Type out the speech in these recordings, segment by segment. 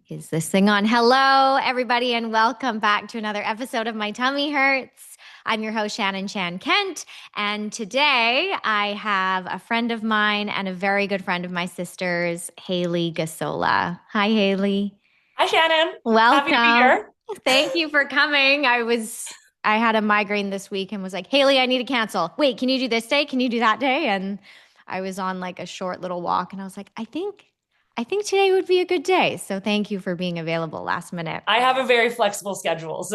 Is this thing on? Hello, everybody, and welcome back to another episode of My Tummy Hurts. I'm your host, Shannon Chan Kent, and today I have a friend of mine and a very good friend of my sister's, Hayley Gusola. Hi, Hayley. Hi, Shannon. Happy to be Welcome. here. Thank you for coming. I had a migraine this week and was like, Hayley, I need to cancel. Wait, can you do this day? Can you do that day? And I was on like a short little walk and I was like, I think today would be a good day. So thank you for being available last minute. I have a very flexible schedule.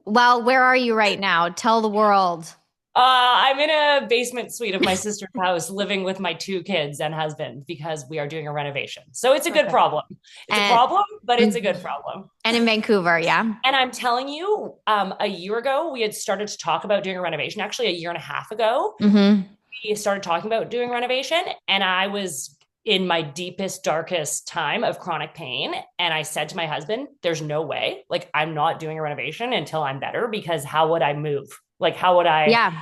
Well, where are you right now? Tell the world. I'm in a basement suite of my sister's house living with my two kids and husband because we are doing a renovation. So it's a good Okay. problem. It's a And problem, but it's a good mhm. problem. And in Vancouver, yeah. And I'm telling you, a year ago, we had started to talk about doing a renovation. Actually, a year and a half ago, Mm-hmm. we started talking about doing renovation. And I was in my deepest, darkest time of chronic pain. And I said to my husband, there's no way, like, I'm not doing a renovation until I'm better because how would I move? Like, how would I? Yeah.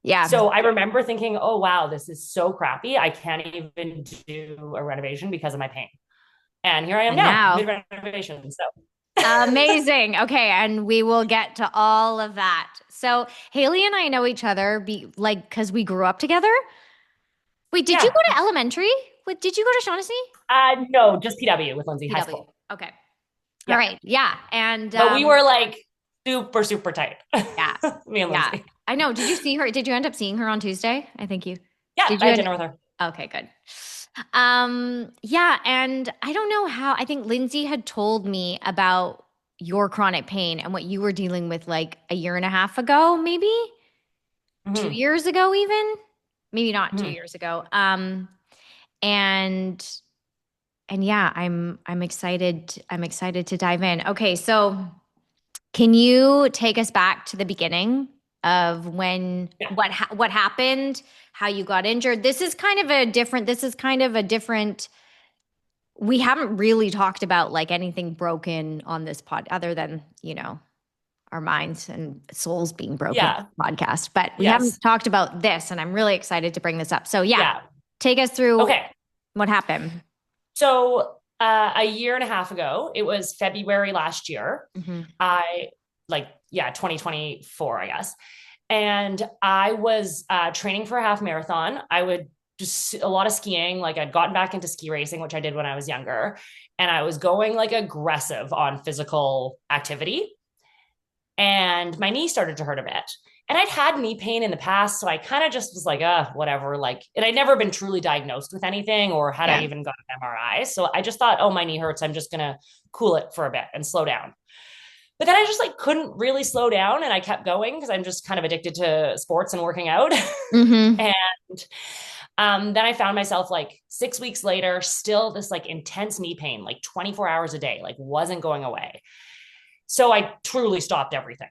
Yeah. So I remember thinking, oh, wow, this is so crappy. I can't even do a renovation because of my pain. And here I am And now, now, mid renovation. So, amazing. Okay, and we will get to all of that. So Haley and I know each other because we grew up together. Wait, did you yeah, go to elementary? Did you go to Shaughnessy? no, just PW with Lindsay High PW. School. Okay. All Yeah. right. Yeah. And But we were like super, super tight, yeah. me and Yeah. Lindsay. I know. Did you see her? Did you end up seeing her on Tuesday? I think you Yeah, did I you had end dinner with her. Okay, good. Yeah, and I don't know how I think Lindsay had told me about your chronic pain and what you were dealing with like a year and a half ago, maybe two Mm-hmm. years ago, even maybe not two Mm-hmm. years ago. And and yeah, I'm excited. I'm excited to dive in. Okay, so can you take us back to the beginning of Yeah. what happened, how you got injured? This is kind of a different we haven't really talked about like anything broken on this pod other than, our minds and souls being broken Yeah. podcast, but we Yes. haven't talked about this and I'm really excited to bring this up. So yeah, Yeah. take us through Okay. what happened. So a year and a half ago, it was February last year. Hmm. I like, yeah, 2024, I guess. And I was training for a half marathon. I would just a lot of skiing. Like I'd gotten back into ski racing, which I did when I was younger. And I was going like aggressive on physical activity. And my knee started to hurt a bit. And I'd had knee pain in the past. So I kind of just was like, whatever. Like, and I'd never been truly diagnosed with anything or had I Yeah. even got an MRI. So I just thought, oh, my knee hurts. I'm just going to cool it for a bit and slow down. But then I just like couldn't really slow down and I kept going because I'm just kind of addicted to sports and working out. Hmm. And then I found myself like 6 weeks later, still this like intense knee pain, like 24 hours a day, like wasn't going away. So I truly stopped everything,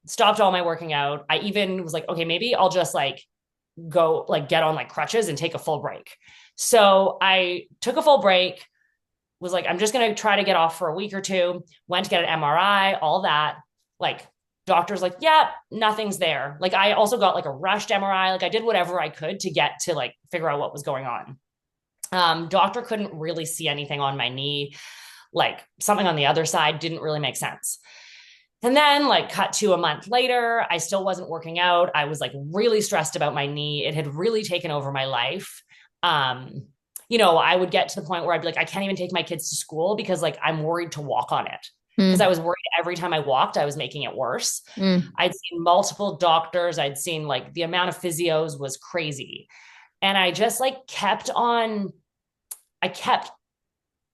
stopped all my working out. I even was like, okay, maybe I'll just like go like get on like crutches and take a full break. So I took a full break, was like, I'm just going to try to get off for a week or two, went to get an MRI, all that. Like, doctor's like, yeah, nothing's there. Like, I also got like a rushed MRI. Like, I did whatever I could to get to like figure out what was going on. Doctor couldn't really see anything on my knee. Like, something on the other side didn't really make sense. And then, like, cut to a month later, I still wasn't working out. I was like really stressed about my knee. It had really taken over my life. Um, I would get to the point where I'd be like, I can't even take my kids to school because like I'm worried to walk on it. Because I Mm, was worried every time I walked, I was making it worse. mm. I'd seen multiple doctors. I'd seen like the amount of physios was crazy. And I just like I kept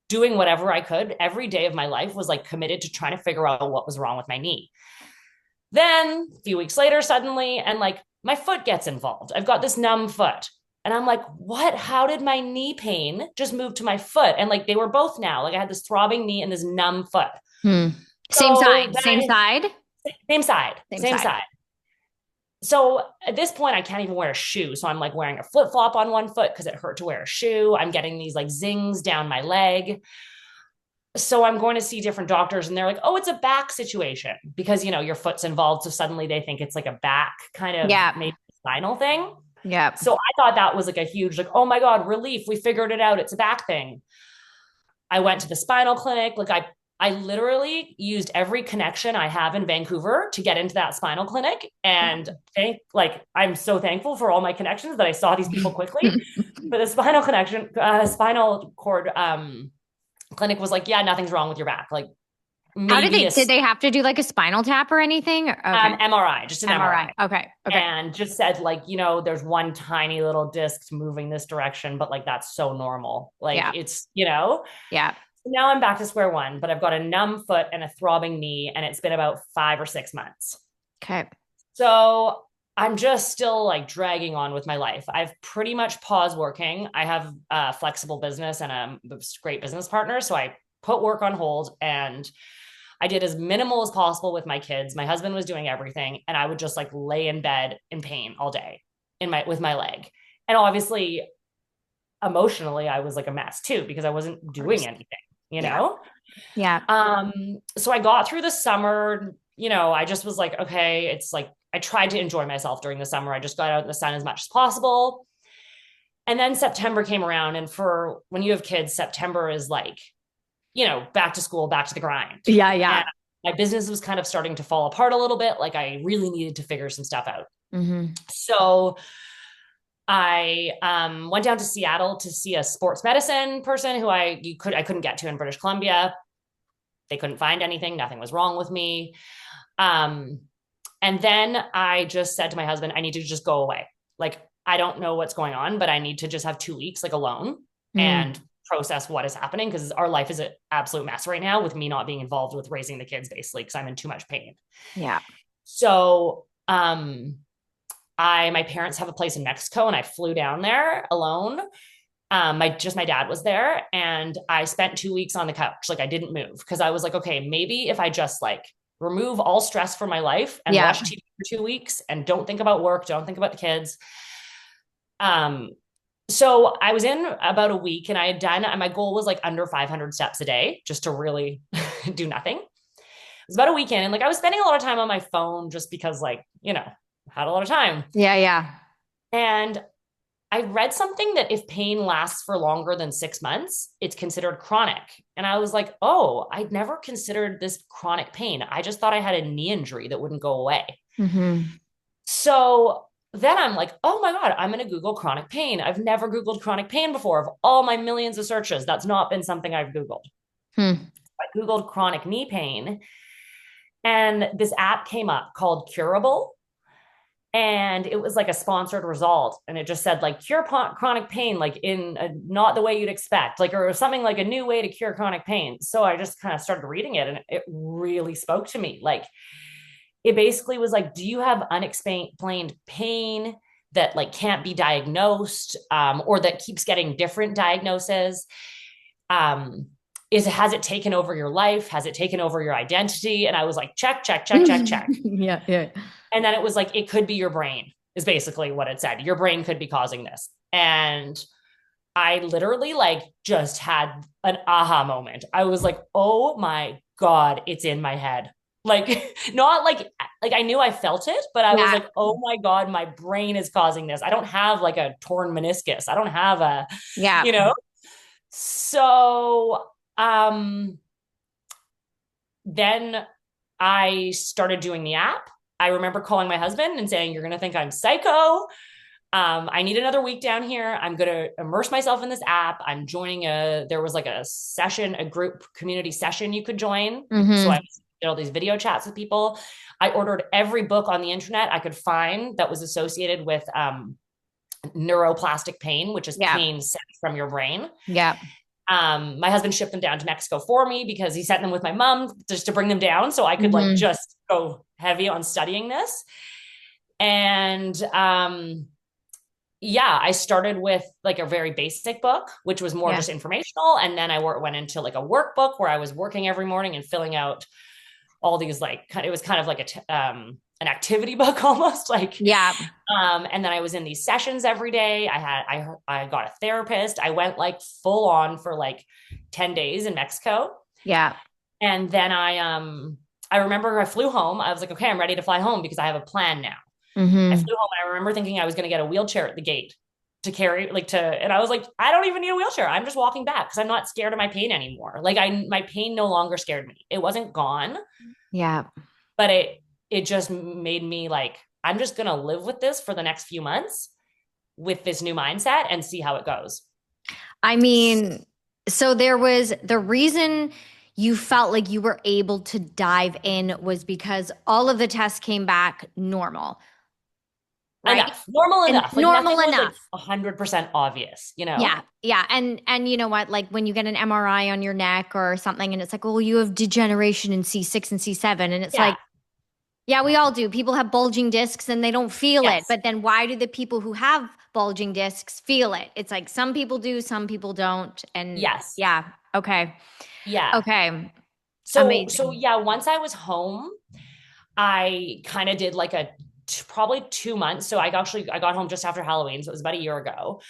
doing whatever I could. Every day of my life was like committed to trying to figure out what was wrong with my knee. Then a few weeks later, suddenly, and like my foot gets involved. I've got this numb foot. And I'm like, what? How did my knee pain just move to my foot? And like they were both now. Like I had this throbbing knee and this numb foot. Hmm. Same So side, then same side, same side, same same side. side. So at this point, I can't even wear a shoe. So I'm like wearing a flip flop on one foot because it hurt to wear a shoe. I'm getting these like zings down my leg. So I'm going to see different doctors and they're like, oh, it's a back situation because, your foot's involved. So suddenly they think it's like a back kind of Yeah. maybe spinal thing. Yeah. So I thought that was like a huge, like, oh my God, relief. We figured it out. It's a back thing. I went to the spinal clinic. Like I literally used every connection I have in Vancouver to get into that spinal clinic. And I'm so thankful for all my connections that I saw these people quickly. But the spinal cord clinic was like, yeah, nothing's wrong with your back. Like How did maybe did they have to do like a spinal tap or anything? Okay. MRI, just an MRI. Okay. Okay. And just said like, there's one tiny little disc moving this direction, but like that's so normal. Like Yeah. it's, Yeah. now I'm back to square one, but I've got a numb foot and a throbbing knee, and it's been about 5 or 6 months. Okay. So I'm just still like dragging on with my life. I've pretty much paused working. I have a flexible business and a great business partner. So I put work on hold and I did as minimal as possible with my kids. My husband was doing everything, and I would just like lay in bed in pain all day with my leg. And obviously, emotionally, I was like a mess too because I wasn't doing anything, you know? Yeah. So I got through the summer, I just was like, okay, it's like I tried to enjoy myself during the summer. I just got out in the sun as much as possible. And then September came around, and for when you have kids, September is like, back to school, back to the grind. Yeah. Yeah. And my business was kind of starting to fall apart a little bit. Like I really needed to figure some stuff out. So I went down to Seattle to see a sports medicine person who I couldn't get to in British Columbia. They couldn't find anything. Nothing was wrong with me. And then I just said to my husband, I need to just go away. Like, I don't know what's going on, but I need to just have 2 weeks like alone and process what is happening, because our life is an absolute mess right now with me not being involved with raising the kids, basically, because I'm in too much pain. Yeah. So my parents have a place in Mexico, and I flew down there alone. My dad was there, and I spent 2 weeks on the couch. Like I didn't move because I was like, okay, maybe if I just like remove all stress from my life and watch TV for 2 weeks and don't think about work, don't think about the kids. So I was in about a week, and I had done, and my goal was like under 500 steps a day just to really do nothing. It was about a weekend, and like I was spending a lot of time on my phone just because like, had a lot of time. Yeah. Yeah. And I read something that if pain lasts for longer than 6 months, it's considered chronic. And I was like, oh, I'd never considered this chronic pain. I just thought I had a knee injury that wouldn't go away. So then I'm like, oh my God, I'm going to Google chronic pain. I've never Googled chronic pain before. Of all my millions of searches, that's not been something I've Googled. I Googled chronic knee pain, and this app came up called Curable. And it was like a sponsored result. And it just said like cure chronic pain, like in not the way you'd expect, like, or something like a new way to cure chronic pain. So I just kind of started reading it, and it really spoke to me. Like it basically was like, do you have unexplained pain that like can't be diagnosed, or that keeps getting different diagnoses? Has it taken over your life? Has it taken over your identity? And I was like, check. Yeah. Yeah. And then it was like, it could be your brain, is basically what it said. Your brain could be causing this. And I literally like just had an aha moment. I was like, oh my God, it's in my head. Like, not like I knew I felt it, but I was like, oh my God, my brain is causing this. I don't have like a torn meniscus. I don't have So, then I started doing the app. I remember calling my husband and saying, you're going to think I'm psycho. I need another week down here. I'm going to immerse myself in this app. I'm joining there was like a session, a group community session you could join. So I did all these video chats with people. I ordered every book on the internet I could find that was associated with neuroplastic pain, which is pain sent from your brain. Yeah. My husband shipped them down to Mexico for me because he sent them with my mom just to bring them down so I could like just go heavy on studying this. And I started with like a very basic book, which was more just informational. And then I went into like a workbook where I was working every morning and filling out all these like, it was kind of like an activity book almost, like, and then I was in these sessions every day. I got a therapist. I went like full on for like 10 days in Mexico. Yeah. And then I remember I flew home. I was like, okay, I'm ready to fly home because I have a plan now. I flew home, and I remember thinking I was going to get a wheelchair at the gate to carry, and I was like, I don't even need a wheelchair. I'm just walking back because I'm not scared of my pain anymore. My pain no longer scared me. It wasn't gone, Yeah. but it just made me like, I'm just going to live with this for the next few months with this new mindset and see how it goes. I mean, so there was the reason you felt like you were able to dive in was because all of the tests came back normal, right? Enough, normal And enough. Like normal nothing was like enough. 100% obvious, you Yeah, know? yeah. And you know what? Like when you get an MRI on your neck or something and it's like, "Oh, you have degeneration in C6 and C7." And it's Yeah. like, yeah, we all do. People have bulging discs and they don't feel it. Yes. But then why do the people who have bulging discs feel it? It's like some people do, some people don't. And Yes. yeah, okay. Yeah. Okay. So Amazing. yeah, once I was home, I kind of did like probably 2 months. So I got home just after Halloween. So it was about a year ago.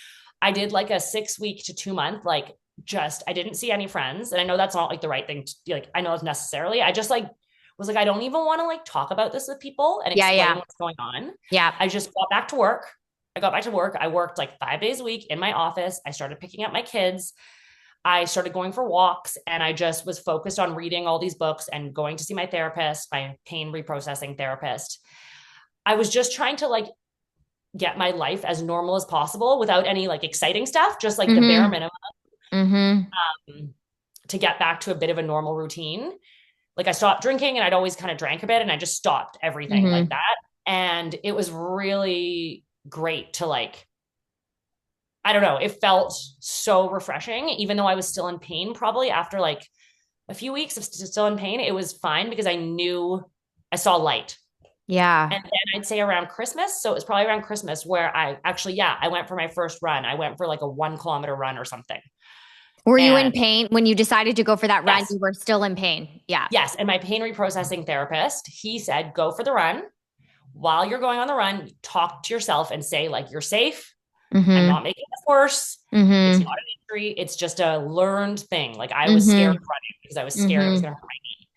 I did like a 6 week to 2 month, like just, I didn't see any friends. And I know that's not like the right thing to like, I know it's necessarily, I just like was like, I don't even want to like talk about this with people and Yeah, explain yeah, what's going on. yeah. I just got back to work. I got back to work. I worked like 5 days a week in my office. I started picking up my kids. I started going for walks and I just was focused on reading all these books and going to see my therapist, my pain reprocessing therapist. I was just trying to like get my life as normal as possible without any like exciting stuff, just like the bare Mm-hmm. minimum Mm-hmm. to get back to a bit of a normal routine. Like I stopped drinking and I'd always kind of drank a bit and I just stopped everything like Mm-hmm. that. And it was really great to like, I don't know, it felt so refreshing, even though I was still in pain probably after like a few weeks of still in pain. It was fine because I knew I saw light. Yeah. And then I'd say around Christmas. So it was probably around Christmas where I actually, yeah, I went for my first run. I went for like a 1 kilometer run or something. Were you in And pain when you decided to go for that run? yes, You were still in pain. Yeah. yes. And my pain reprocessing therapist, he said, go for the run. While you're going on the run, talk to yourself and say, like, you're safe. I'm Mm-hmm. not making this worse. It's Mm-hmm. not an injury. It's just a learned thing. Like I was scared Mm-hmm. of running because I was scared it was Mm-hmm. going to hurt my knee.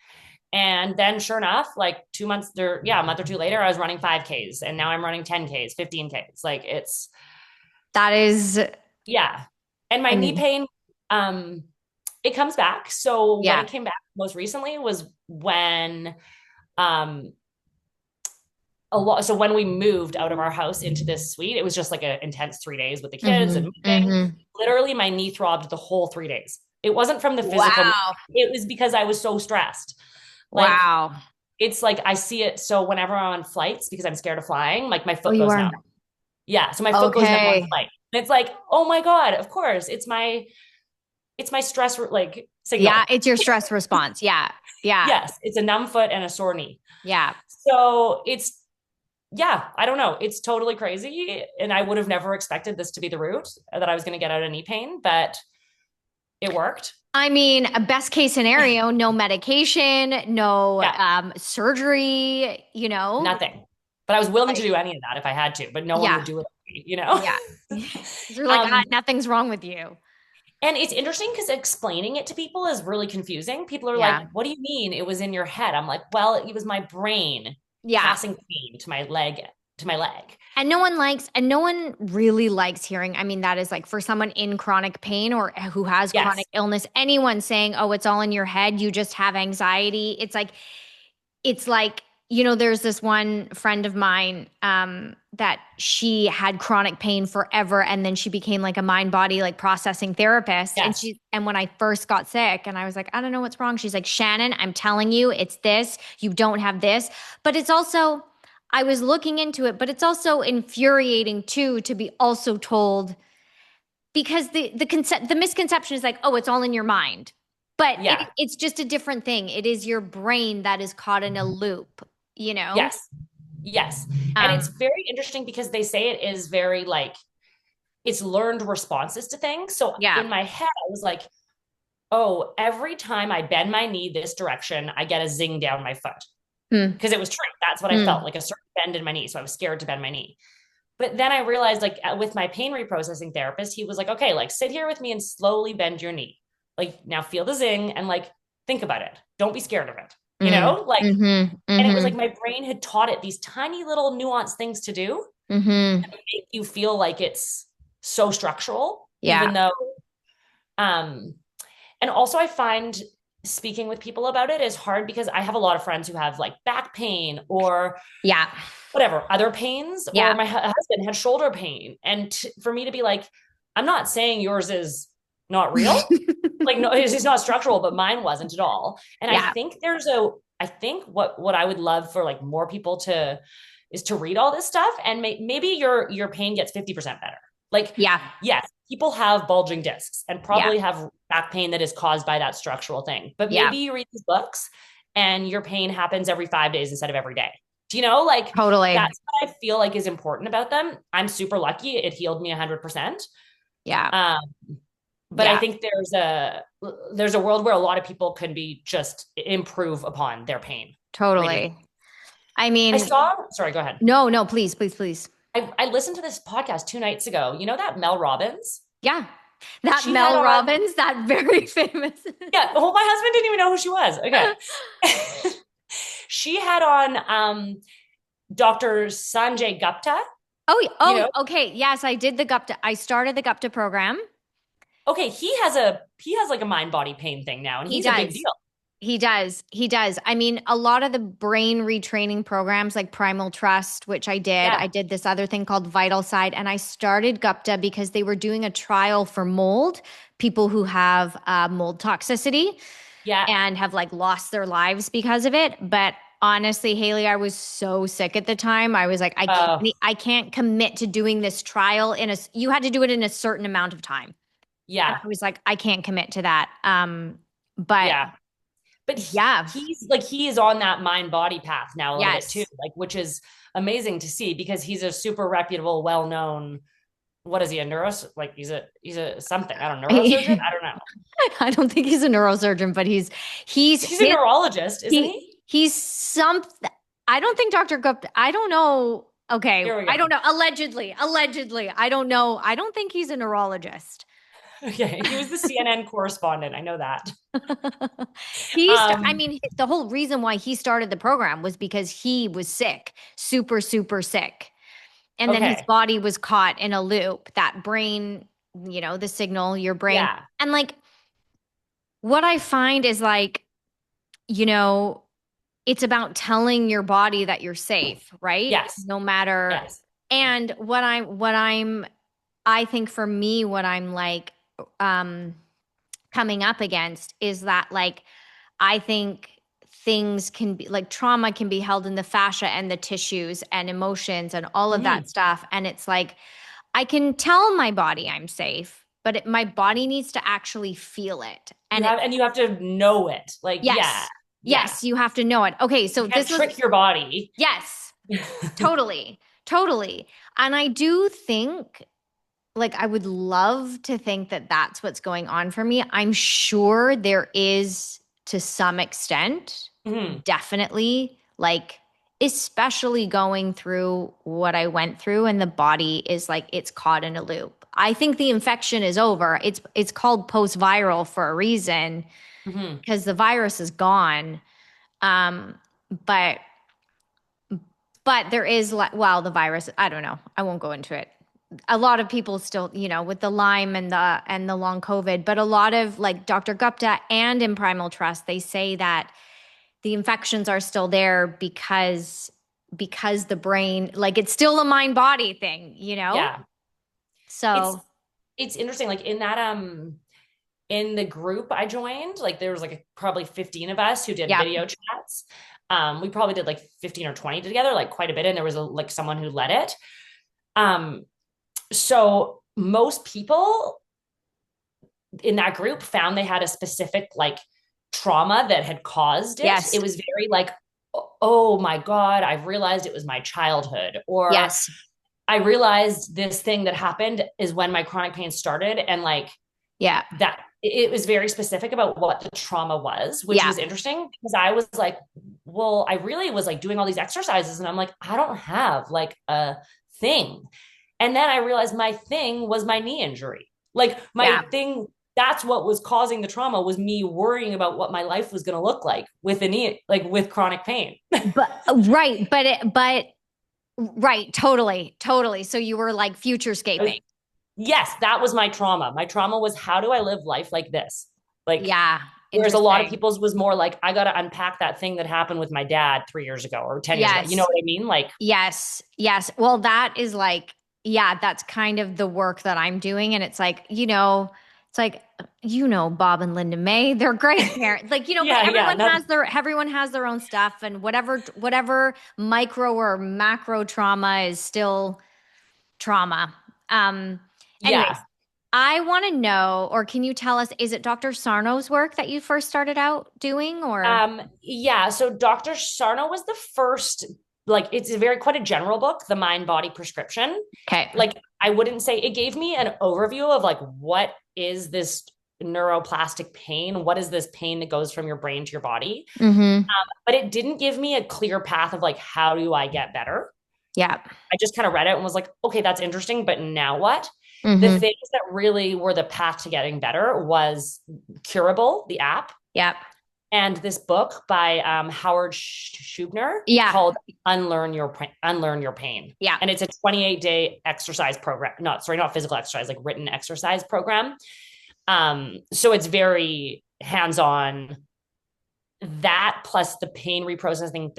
And then sure enough, like 2 months there, yeah, a month or two later, I was running 5Ks and now I'm running 10Ks, 15Ks. Like it's, That is, yeah. And my I knee mean, pain, um, it comes back. So when yeah. it came back most recently was when, um, a lot. So when we moved out of our house into this suite, it was just like an intense 3 days with the kids and Mm-hmm. moving. Mm-hmm. Literally, my knee throbbed the whole 3 days. It wasn't from the physical, Wow. it was because I was so stressed. Like, Wow. it's like I see it. So whenever I'm on flights, because I'm scared of flying, like my Oh, foot you goes are. numb. Yeah. So my foot goes numb on Okay. flight. And it's like, oh my God, of course. It's my stress like Yeah, signal. it's your stress response. Yeah. Yeah. Yes. It's a numb foot and a sore knee. Yeah. So it's, yeah, I don't know. It's totally crazy. And I would have never expected this to be the route that I was going to get out of knee pain, but it worked. I mean, a best case scenario, no medication, no Yeah, surgery, you know? nothing. But I was willing to Like, do any of that if I had to, but no one yeah. would do it, you know? Yeah. You're like, um, nothing's wrong with you. and it's interesting because explaining it to people is really confusing. People are like, Yeah. what do you mean it was in your head? I'm like, well, it was my brain Yeah. passing pain to my leg. And no one really likes hearing. I mean, that is like for someone in chronic pain or who has Yes. chronic illness, anyone saying, oh, it's all in your head, you just have anxiety. It's like, there's this one friend of mine that she had chronic pain forever. And then she became like a mind body, like processing therapist. Yes. And when I first got sick and I was like, I don't know what's wrong. She's like, Shannon, I'm telling you, it's this. You don't have this. But it's also, I was looking into it, but it's also infuriating too to be also told because the misconception is like, oh, it's all in your mind. But Yeah. it's just a different thing. It is your brain that is caught in a loop, you know? Yes. Yes. And it's Um, very interesting because they say it is very like it's learned responses to things. So yeah. in my head, I was like, oh, every time I bend my knee this direction, I get a zing down my foot. Hmm. Because it was true. That's what I felt Hmm. like a certain bend in my knee. So I was scared to bend my knee. But then I realized, like, with my pain reprocessing therapist, he was like, okay, like, sit here with me and slowly bend your knee. Like, now feel the zing and like, think about it. Don't be scared of it. You Mm. know, like, Mm-hmm. and it was like Mm-hmm. my brain had taught it these tiny little nuanced things to do Mm-hmm. that make you feel like it's so structural, Yeah. even though, um, and also I find speaking with people about it is hard because I have a lot of friends who have like back pain or Yeah. whatever other pains, or Yeah. my husband had shoulder pain. And for me to be like, I'm not saying yours is not real. Like, no, it's not structural, but mine wasn't at all. And I Yeah. think I think what I would love for like more people to is to read all this stuff, and maybe your pain gets 50% better. Like, Yeah. yes, people have bulging discs and Yeah. probably have back pain that is caused by that structural thing. But Yeah. maybe you read these books and your pain happens every 5 days instead of every day. Do you know? Like, Totally. that's what I feel like is important about them. I'm super lucky. It healed me 100%. Yeah. Um, but I Yeah. think there's a world where a lot of people can be just improve upon their pain reading. Totally. I I mean, saw, sorry, go ahead. no, no, please, please, please. I listened to this podcast 2 nights ago. You know that Mel Robbins? Yeah. That She had Mel on, Robbins, that very famous. yeah, oh, my husband didn't even know who she was. Okay. She had on Dr. Sanjay Gupta, Oh, you oh, know? okay. Yes, I did the Gupta. I started the Gupta program. Okay, he has like a mind body pain thing now, and He he's a big does. deal. He does. He does. I mean, a lot of the brain retraining programs like Primal Trust, which Yeah. I did this other thing called Vital Side, and I started Gupta because they were doing a trial for mold, people who have mold toxicity Yeah. and have like lost their lives because of it. But honestly, Haley, I was so sick at the time. I was like, Uh, I can't commit to doing this trial you had to do it in a certain amount of time. And yeah. I was like, I can't commit to that. But Yeah. But yeah, he's like he is on that mind body path now a little bit too, yes. like, which is amazing to see because he's a super reputable, well-known, what is he, a like he's a something, I don't know, neurosurgeon, I don't know. I don't think he's a neurosurgeon, but he's He's a his neurologist, isn't he he? he's some I don't think Dr. Gupta, I don't know. Okay, Here we I don't go. know. Allegedly. I don't know. I don't think he's a neurologist. Okay, he was the CNN correspondent, I know that. I um mean, the whole reason why he started the program was because he was sick, super, super sick. And then his okay, body was caught in a loop, that brain, the signal, your brain. yeah. And like, what I find is like, you know, it's about telling your body that you're safe, right? Yes. No matter. Yes. And I think for me, what I'm like, um, coming up against is that like, I think things can be like trauma can be held in the fascia and the tissues and emotions and all of that Mhm. stuff. And it's like, I can tell my body I'm safe, but my body needs to actually feel it. You And have, and you have to know it, like, yeah. yes, Yeah, yes, you have to know it. Okay, you so can't this was, trick your body. yes, totally, totally. And I do think, like, I would love to think that that's what's going on for me. I'm sure there is to some extent, Mhm. definitely, like, especially going through what I went through, and the body is like it's caught in a loop. I think the infection is over. It's called post-viral for a reason Mhm. because the virus is gone. Um, but there is like, well, the virus, I don't know. I won't go into it. A lot of people still, with the Lyme and the long COVID, but a lot of like Dr. Gupta and in Primal Trust, they say that the infections are still there because the brain, like it's still a mind body thing. Yeah. It's So it's interesting. Like in that in the group I joined, like there was like probably 15 of us who did yeah, video chats. We probably did like 15 or 20 together, like quite a bit, and there was like someone who led it. Um, so most people in that group found they had a specific like trauma that had caused it. yes, It was very like, oh my God, I've realized it was my childhood, or yes, I realized this thing that happened is when my chronic pain started. And like yeah, that, it was very specific about what the trauma was, which yeah, was interesting because I was like, well, I really was like doing all these exercises and I'm like, I don't have like a thing. And then I realized my thing was my knee injury. Like yeah. my thing, that's what was causing the trauma, was me worrying about what my life was going to look like with a knee, like with chronic pain. But right, but right, totally, totally. So you were like I was, futurescaping. Yes, that was my trauma. My trauma was, how do I live life like this? Like, Yeah, whereas a lot of interesting. people's was more like, I got to unpack that thing that happened with my dad 3 years ago or 10 years ago. You know Yes. what I mean? Like, Yes. Yes. Well, that is like, yeah, that's kind of the work that I'm doing. And it's like, it's like, Bob and Linda May, they're great parents. Like, but yeah, yeah, nothing. everyone has their own stuff, and whatever micro or macro trauma is still trauma. Um, Yeah. anyways, I want to know, or can you tell us, is it Dr. Sarno's work that you first started out doing, or? Yeah. So Dr. Sarno was the first, like, it's a very quite a general book, The Mind Body Prescription. Okay. Like, I wouldn't say it gave me an overview of like, what is this neuroplastic pain? What is this pain that goes from your brain to your body? Mm-hmm. But it didn't give me a clear path of like, how do I get better? Yeah. I just kind of read it and was like, okay, that's interesting, but now what? The Mm-hmm. things that really were the path to getting better was Curable, the app, Yeah. and this book by Howard Schubner Yeah. called Unlearn Your Pain. Yeah. And it's a 28-day exercise program. Not physical exercise, like written exercise program. So it's very hands-on. That plus the pain reprocessing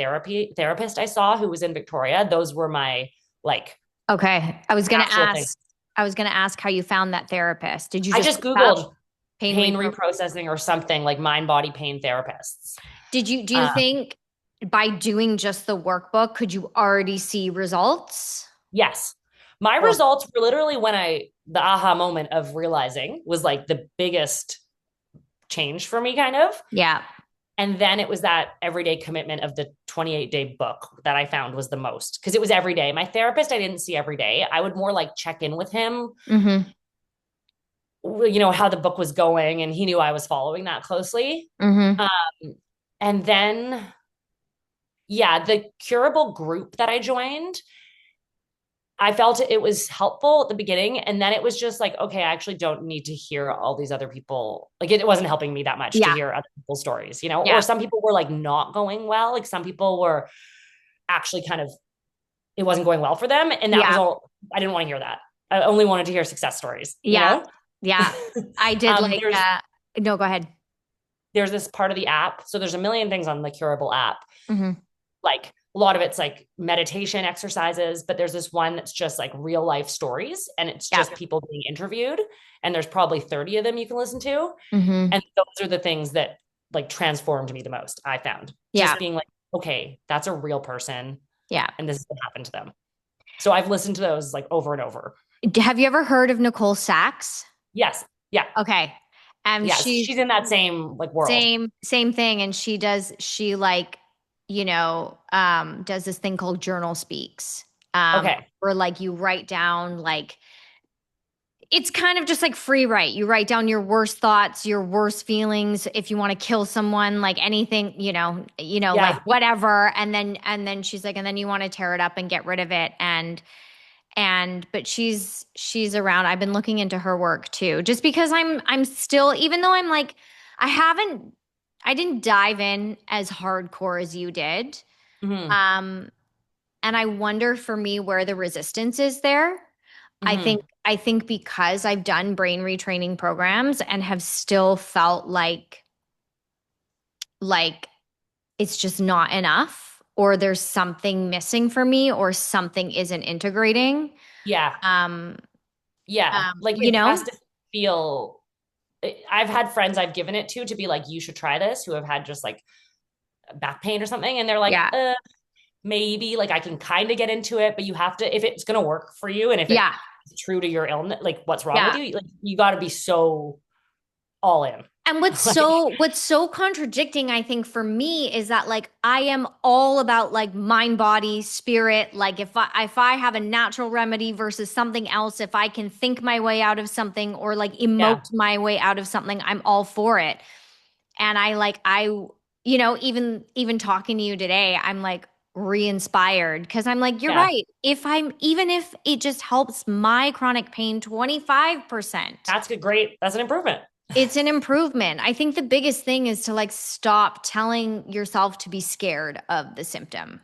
therapist I saw who was in Victoria, those were my like Okay. actual thing. I was gonna ask how you found that therapist. Did you I just just look up Googled pain pain repro? reprocessing or something like mind body pain therapists. Do you Um, think by doing just the workbook, could you already see results? yes. My Or results were literally when the aha moment of realizing was like the biggest change for me, kind of. yeah. And then it was that everyday commitment of the 28-day book that I found was the most because it was every day. My therapist, I didn't see every day. I would more like check in with him, Mm-hmm. how the book was going, and he knew I was following that closely. Mm-hmm. Um, and then, yeah, the curable group that I joined, I felt it was helpful at the beginning. And then it was just like, okay, I actually don't need to hear all these other people. Like it wasn't helping me that much to Yeah. hear other people's stories, or Yeah. some people were like not going well. Like some people were actually kind of, it wasn't going well for them. And that was Yeah. all, I didn't want to hear that. I only wanted to hear success stories, Yeah. Yeah. I did um, like there's, no, go ahead. there's this part of the app. So there's a million things on the Curable app. Mm-hmm. Like a lot of it's like meditation exercises, but there's this one that's just like real life stories and it's Yeah. just people being interviewed. And there's probably 30 of them you can listen to. Mm-hmm. And those are the things that like transformed me the most, I found. Yeah. Just being like, okay, that's a real person Yeah. and this is what happened to them. So I've listened to those like over and over. Have you ever heard of Nicole Sachs? Yes. Yeah. Okay. Yes. She's She's in that same like world. same thing. And she like, does this thing called journal speaks. Okay. Where like you write down like it's kind of just like free write. You write down your worst thoughts, your worst feelings, if you want to kill someone, like anything, like Yeah. whatever. And then she's like, and then you want to tear it up and get rid of it. But she's around. I've been looking into her work too, just because I'm still, even though I'm like, I didn't dive in as hardcore as you did. Mm-hmm. Um, and I wonder for me where the resistance is there. Mm-hmm. I think because I've done brain retraining programs and have still felt like it's just not enough, or there's something missing for me, or something isn't integrating. Yeah. Um, Yeah. Like you it know? has to feel. I've had friends I've given it to be like, you should try this, who have had just like back pain or something. And they're like, Yeah. maybe like I can kind of get into it, but you have to, if it's going to work for you and if it's Yeah. true to your illness, like what's wrong with Yeah. you, like you got to be so all in. And Like, what's so contradicting, I think, for me is that like I am all about like mind, body, spirit. Like if I have a natural remedy versus something else, if I can think my way out of something or like emote yeah, my way out of something, I'm all for it. And even talking to you today, I'm like re-inspired because I'm like, you're yeah, right. Even if it just helps my chronic pain 25%. that's good. Great. That's an improvement. It's an improvement. I think the biggest thing is to like stop telling yourself to be scared of the symptom.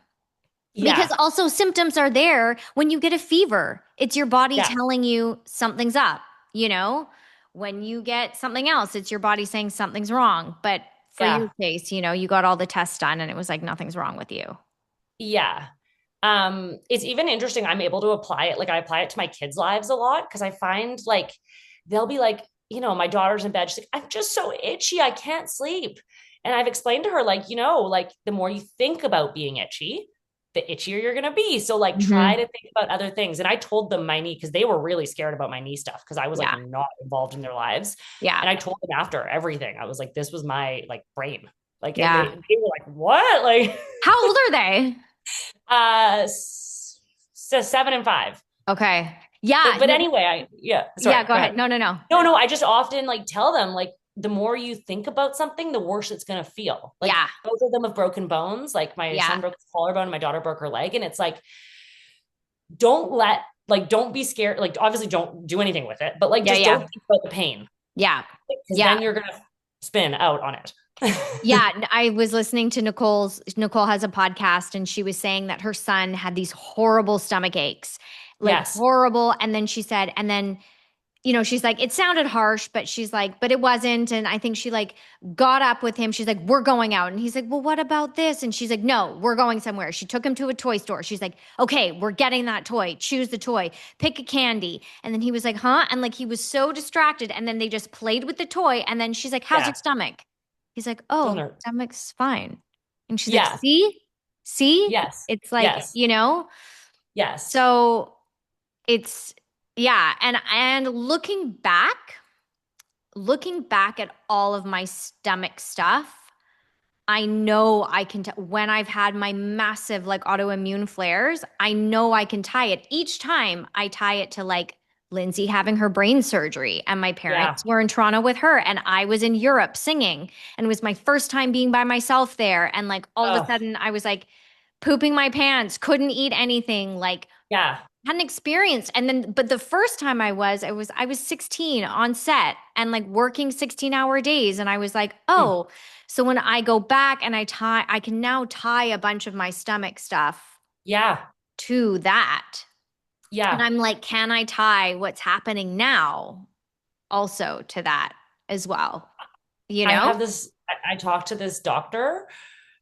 Because Yeah. also symptoms are there when you get a fever. It's your body Yes. telling you something's up, you know? When you get something else, it's your body saying something's wrong. But for your Yeah. case, you got all the tests done and it was like nothing's wrong with you. Yeah. It's even interesting. I'm able to apply it. Like I apply it to my kids' lives a lot because I find like they'll be like, my daughter's in bed. She's like, I'm just so itchy. I can't sleep. And I've explained to her, like, like the more you think about being itchy, the itchier you're gonna be. So like try Hmm. to think about other things. And I told them my knee because they were really scared about my knee stuff because I was like Yeah. not involved in their lives. Yeah. And I told them after everything, I was like, this was my like brain. Like, and they, Yeah. they were like, what? Like, How old are they? so 7 and 5. Okay. But Yeah. but anyway, yeah, Yeah, sorry, go go ahead. ahead. No, no, no. No, I just often like tell them like the more you think about something, the worse it's gonna feel. Like Yeah. both of them have broken bones. Like my Yeah. son broke his collarbone, and my daughter broke her leg, and it's like don't be scared. Like obviously don't do anything with it, but like Yeah. just don't Yeah. think about the pain Yeah. because Yeah. then you're gonna spin out on it. Yeah, I was listening to Nicole has a podcast and she was saying that her son had these horrible stomach aches, like Yes. horrible. And then she said, and then, she's like, it sounded harsh, but she's like, but it wasn't. And I think she like got up with him. She's like, we're going out. And he's like, well, what about this? And she's like, no, we're going somewhere. She took him to a toy store. She's like, okay, we're getting that toy. Choose the toy, pick a candy. And then he was like, huh? And like he was so distracted. And then they just played with the toy. And then she's like, how's your Yeah. stomach? He's like, oh, Doesn't my hurt. stomach's fine. And she's like, Yeah. see, Yes. it's like, Yes. Yes. so it's, yeah. And looking back at all of my stomach stuff, I know I can, when I've had my massive like autoimmune flares, I know I can tie it. Each time I tie it to like Lindsay having her brain surgery, and my Yeah. parents were in Toronto with her, and I was in Europe singing, and it was my first time being by myself there. And like all of a Oh, sudden I was like pooping my pants, couldn't eat anything, like yeah. hadn't experienced. And then, but the first time I was 16 on set and like working 16-hour days. And I was like, Mm. oh, so when I go back and I can now tie a bunch of my stomach stuff Yeah. to that. And Yeah. I'm like, can I tie what's happening now also to that as well? You I know? have this, I talked to this doctor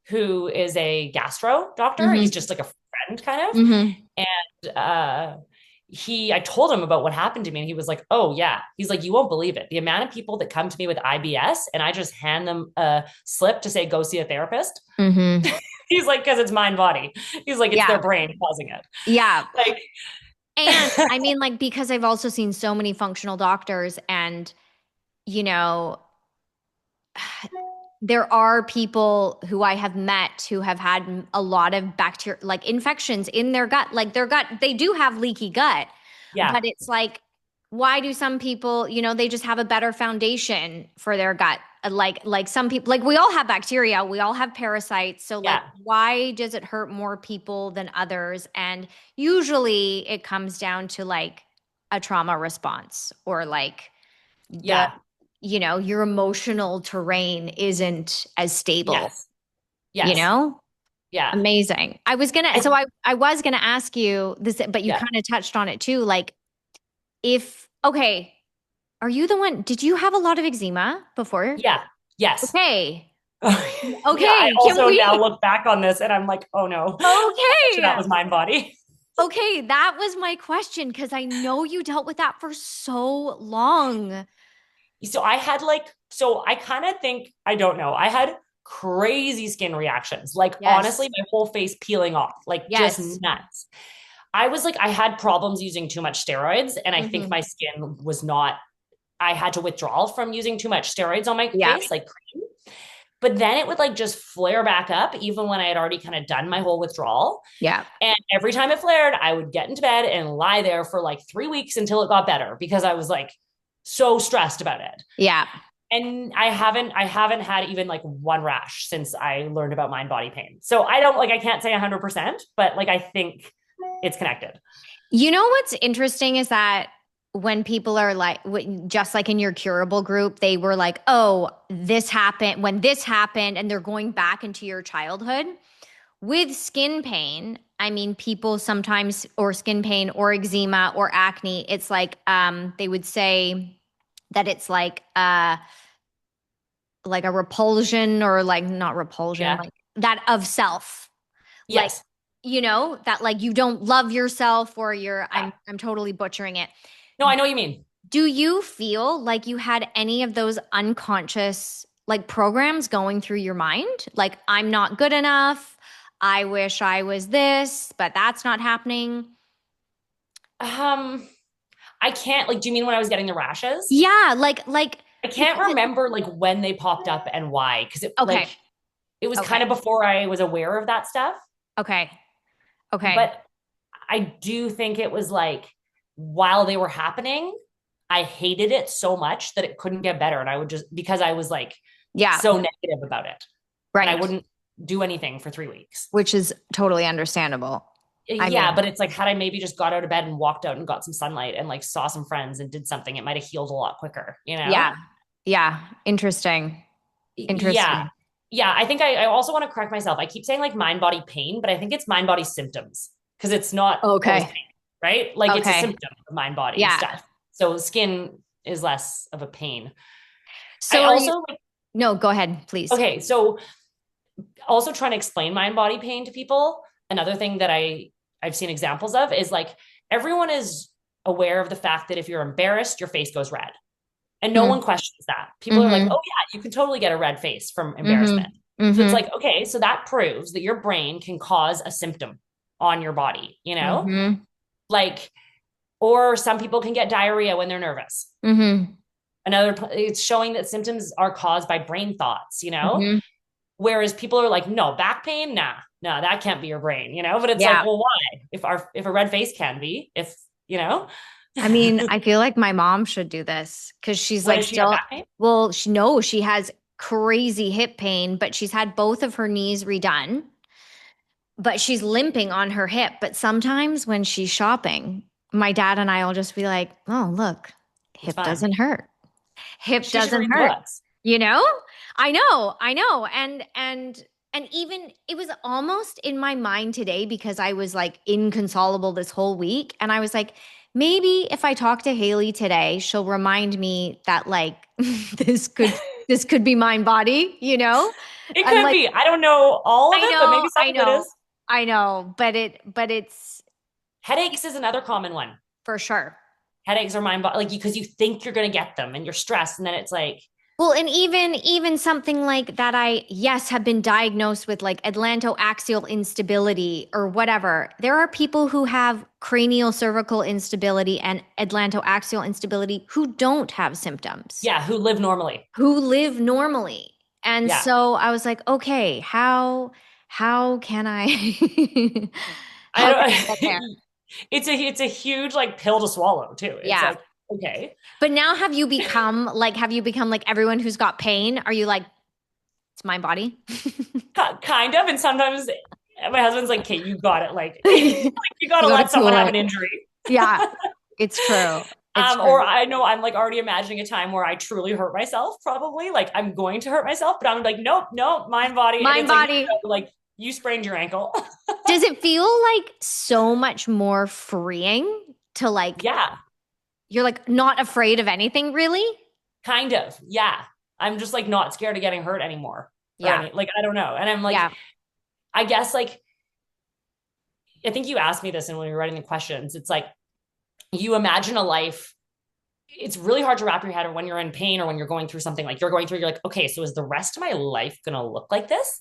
who is a gastro doctor. He's Mm-hmm. just like a friend kind of. Mm-hmm. And I told him about what happened to me, and he was like, oh, yeah. He's like, you won't believe it. The amount of people that come to me with IBS, and I just hand them a slip to say, go see a therapist. Mm-hmm. He's like, because it's mind body. He's like, it's their Yeah. brain causing it. Yeah. Like, And I mean, like, because I've also seen so many functional doctors, and, you know, there are people who I have met who have had a lot of bacteria, like infections in their gut. Like their gut, they do have leaky gut, yeah. but it's like, why do some people, they just have a better foundation for their gut? Like some people, like we all have bacteria, we all have parasites. So like, Yeah. why does it hurt more people than others? And usually it comes down to like a trauma response, or like the Yeah. your emotional terrain isn't as stable, Yes. you Yes. know? Yeah. Amazing. I was gonna, so I, I was gonna ask you this, but you yeah. kind of touched on it too. Like, okay, are you the one, did you have a lot of eczema before? Yeah. Yes. Okay. Yeah. I Okay. Can also we? now look back on this and I'm like, oh no, that Okay. was mind body. Okay. That was my question because I know you dealt with that for so long. So I kind of think, I don't know, I had crazy skin reactions. Like, honestly, Yes. my whole face peeling off, like, just Yes. nuts. I was like, I had problems using too much steroids, and I think Hmm. my skin was not, I had to withdraw from using too much steroids on my Yeah. face, like cream. But then it would like just flare back up, even when I had already kind of done my whole withdrawal. Yeah. And every time it flared, I would get into bed and lie there for like 3 weeks until it got better because I was like so stressed about it. Yeah. And I haven't had even like one rash since I learned about mind body pain. So I don't like, I can't say 100%, but like I think it's connected. You know what's interesting is that when people are like, just like in your curable group, they were like, oh, this happened when this happened, and they're going back into your childhood with skin pain. I mean, people sometimes, or skin pain or eczema or acne, it's like they would say that it's like a repulsion, or like not repulsion, Yeah. like that of self. Like, Yes. that like you don't love yourself, or you're Yeah. I'm totally butchering it. No, I know what you mean. Do you feel like you had any of those unconscious like programs going through your mind? Like, I'm not good enough. I wish I was this, but that's not happening. Um, I can't like, do you mean when I was getting the rashes? Yeah, I can't because remember like when they popped up and why, because okay, it was kind okay, of before I was aware of that stuff. okay, okay. But I do think it was like while they were happening, I hated it so much that it couldn't get better. And I would just, because I was like Yeah, so negative about it, and I right. wouldn't do anything for 3 weeks. Which is totally understandable. I Yeah, mean, but it's like, had I maybe just got out of bed and walked out and got some sunlight and like saw some friends and did something, it might have healed a lot quicker, you know? yeah, yeah. Interesting. Yeah. Interesting. Yeah. I think I also want to correct myself. I keep saying like mind body pain, but I think it's mind body symptoms because it's not always Okay. pain, right? Like it's a Okay. symptom of mind body Yeah. stuff. So skin is less of a pain. I So are you, also like, no, go ahead, please. okay. So also trying to explain mind body pain to people. Another thing that I've seen examples of is like everyone is aware of the fact that if you're embarrassed, your face goes red. And no one Mm-hmm. questions that. People are like, Mm-hmm. oh, yeah, you can totally get a red face from embarrassment. Mm-hmm. So it's Mm-hmm. like, okay, so that proves that your brain can cause a symptom on your body, you know? Mm-hmm. Like, or some people can get diarrhea when they're nervous. Mm-hmm. It's showing that symptoms are caused by brain thoughts, you know? Mm-hmm. Whereas people are like, no, back pain, nah, no, that can't be your brain, you know? But it's like, Yeah. well, why? If a red face can be, if you know, I mean, I feel like my mom should do this because she's what like does she have still, back pain? well, she has crazy hip pain, but she's had both of her knees redone, but she's limping on her hip. But sometimes when she's shopping, my dad and I will just be like, oh, look, It's hip fine. doesn't hurt. Hip She should doesn't read the hurt. books. You know? I know. And even it was almost in my mind today because I was like inconsolable this whole week. And I was like, maybe if I talk to Hayley today, she'll remind me that like this could this could be mind body, you know? It I'm could like, be. I don't know all of I it, but know, maybe some I of it know, is. I know, but it's Headaches is another common one. for sure. Headaches are mind body, like because you think you're going to get them and you're stressed. And then it's like, Well, and even something like that, I, yes, have been diagnosed with like atlantoaxial instability or whatever. There are people who have cranial cervical instability and atlantoaxial instability who don't have symptoms, yeah, who live normally. who live normally. And Yeah. so I was like, okay, how can I I how can I get there? don't, it's a huge like pill to swallow too. It's Yeah. like, okay. But now have you become like everyone who's got pain? Are you like, it's my body? Kind of. And sometimes my husband's like, okay, you got it. Like, You you got to gotta let someone cool have it. an injury. Yeah, it's true. It's Or true. I know I'm like already imagining a time where I truly hurt myself, probably. Like I'm going to hurt myself, but I'm like, nope, nope, mind body. And Mind it's like, body. like you sprained your ankle. Does it feel like so much more freeing to like, Yeah, you're like not afraid of anything really? kind of. Yeah. I'm just like not scared of getting hurt anymore or Yeah. any, like, I don't know. And I'm like, Yeah. I guess like, I think you asked me this and when you were writing the questions, it's like, you imagine a life. It's really hard to wrap your head around when you're in pain or when you're going through something like you're going through, you're like, okay, so is the rest of my life going to look like this?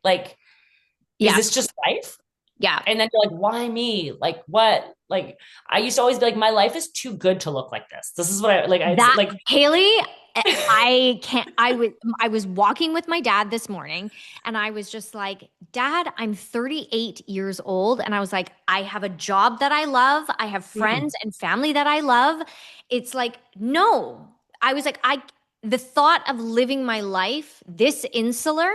Like, is Yeah. this just life? Yeah. And then you're like, why me? Like, what? Like, I used to always be like, my life is too good to look like this. This is what I like. It's That like, Hayley, I can't. I was walking with my dad this morning, and I was just like, Dad, I'm 38 years old, and I was like, I have a job that I love. I have mm, friends and family that I love. It's like, no. I was like, the thought of living my life this insular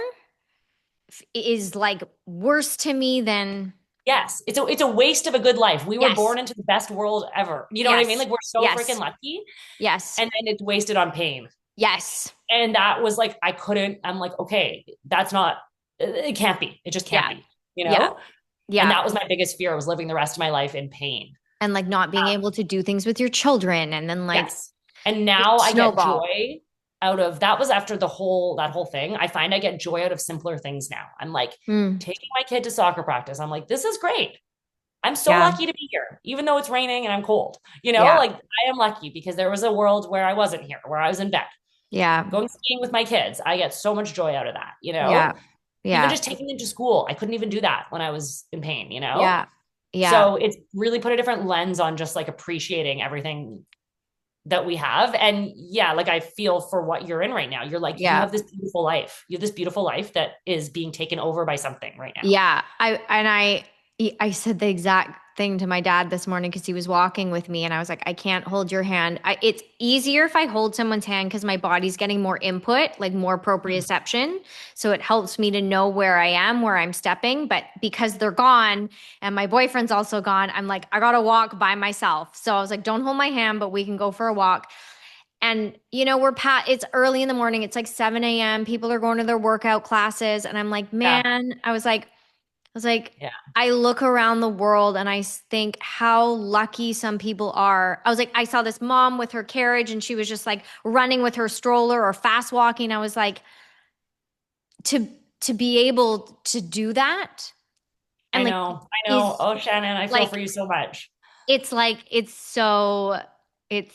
is like worse to me than yes, it's a waste of a good life. We were yes, born into the best world ever. You know what I mean? yes, Like, we're so freaking yes, lucky. yes, And then it's wasted on pain. yes, And that was like, I'm like, okay, that's not, it can't be. It just can't yeah, be, you yeah. know? And Yeah. that was my biggest fear, was living the rest of my life in pain. And like not being able to do things with your children. And then like Yes. And it now I get snowballed. joy out of that. Was after that whole thing. I find I get joy out of simpler things now. I'm like Mm, taking my kid to soccer practice. I'm like, this is great. I'm so yeah. lucky to be here, even though it's raining and I'm cold. You know, Yeah. like I am lucky because there was a world where I wasn't here, where I was in bed. Yeah. Going skiing with my kids, I get so much joy out of that, you Yeah. know? Even Yeah. just taking them to school, I couldn't even do that when I was in pain, you know? Yeah. Yeah. So it's really put a different lens on just like appreciating everything that we have. And yeah, like I feel for what you're in right now. You're like, you Yeah. have this beautiful life. You have this beautiful life that is being taken over by something right now. Yeah. I said the exact thing to my dad this morning because he was walking with me and I was like, I can't hold your hand. It's easier if I hold someone's hand because my body's getting more input, like more Mhm. proprioception. So it helps me to know where I am, where I'm stepping. But because they're gone and my boyfriend's also gone, I'm like, I gotta walk by myself. So I was like, don't hold my hand, but we can go for a walk. And it's early in the morning. It's like 7 a.m. People are going to their workout classes. And I'm like, Yeah. man, I was like, Yeah. I look around the world and I think how lucky some people are. I was like, I saw this mom with her carriage and she was just like running with her stroller or fast walking. I was like, to to be able to do that and I like know. I know. is Oh, Shannon, I feel for like you so much. it's so it's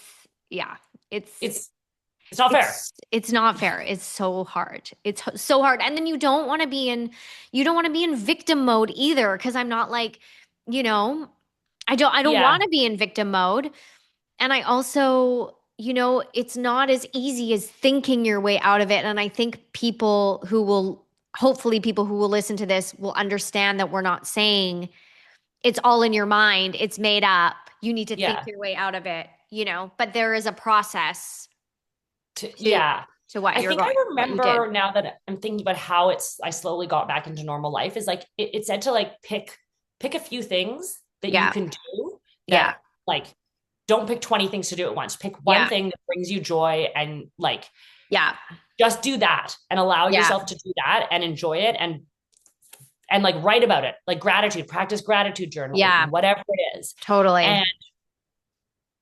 yeah, it's It's it's not fair. it's not fair. It's so hard. It's so hard. And then you don't want to be in victim mode either because I'm not like, you know, I don't want Yeah. to be in victim mode. And I also, it's not as easy as thinking your way out of it. And I think hopefully people who will listen to this will understand that we're not saying it's all in your mind, it's made up. You need to think Yeah. your way out of it, but there is a process to Yeah. to what I you're think I going, what you did. remember now that I'm thinking about how I slowly got back into normal life, is like it said to like pick a few things that you Yeah. can do, Yeah. that like don't pick 20 things to do at once. Pick one Yeah. thing that brings you joy, and like Yeah. just do that and allow Yeah. yourself to do that and enjoy it, and like write about it. Like gratitude, practice gratitude journaling, Yeah. whatever it is. Totally. And